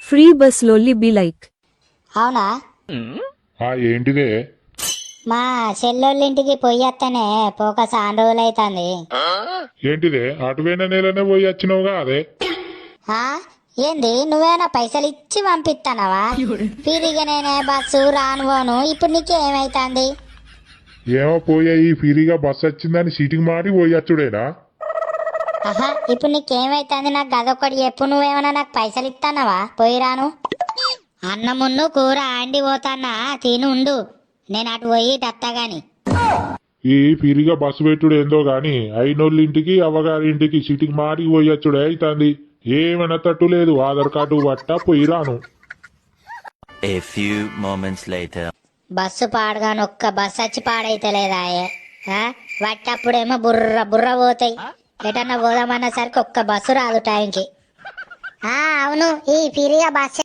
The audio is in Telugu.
ఫ్రీ బస్ లొల్లి బి లైక్. అవునా? ఏంటిదే? మా చెల్లెళ్ళింటికి పొయ్యత్తనే పోక చాలా రోజులైతుంది. ఏంటిదే? అటువైన నెలనే పోయి వచ్చినావుగా అదే. ఏంది నువ్వేనా పైసలు ఇచ్చి పంపిస్తానవా? ఫీరిగా నేనే బస్సు రాను పోను, ఇప్పుడు నీకేమైతుంది? ఏమో పోయా, ఈ ఫ్రీగా బస్సు వచ్చిందని సీటింగ్ మారి పోయచ్చుడేనా? ఇప్పుడు నీకేమైతుంది? నాకు గదొక్కటి చెప్పు. నువ్వేమన్నా నాకు పైసలు ఇస్తానవా? పోయి రాను. అన్నమున్ను కూర అండి పోతానా, తిని ఉండు, నేను అటు పోయి దత్తగాని. ఈ ఫ్రీగా బస్సు పెట్టుడు ఏందో గాని అయినోళ్ళ ఇంటికి అవ్వగారి ఇంటికి సీటింగ్ మారి పోయచ్చుడే అవుతుంది. ఏమన్నా తట్టు లేదు, ఆధార్ కార్డు పట్టా పోయి రాను. A few moments later. Bus పాడగాను, ఒక్క బస్సు వచ్చి పాడైతలేదా? వట్టప్పుడేమో బుర్ర బుర్ర పోతాయి. ఎటన్నా పోదామన్నా సరికి ఒక్క బస్సు రాదు టైంకి. అవును, ఈ ఫిరిగా బస్సు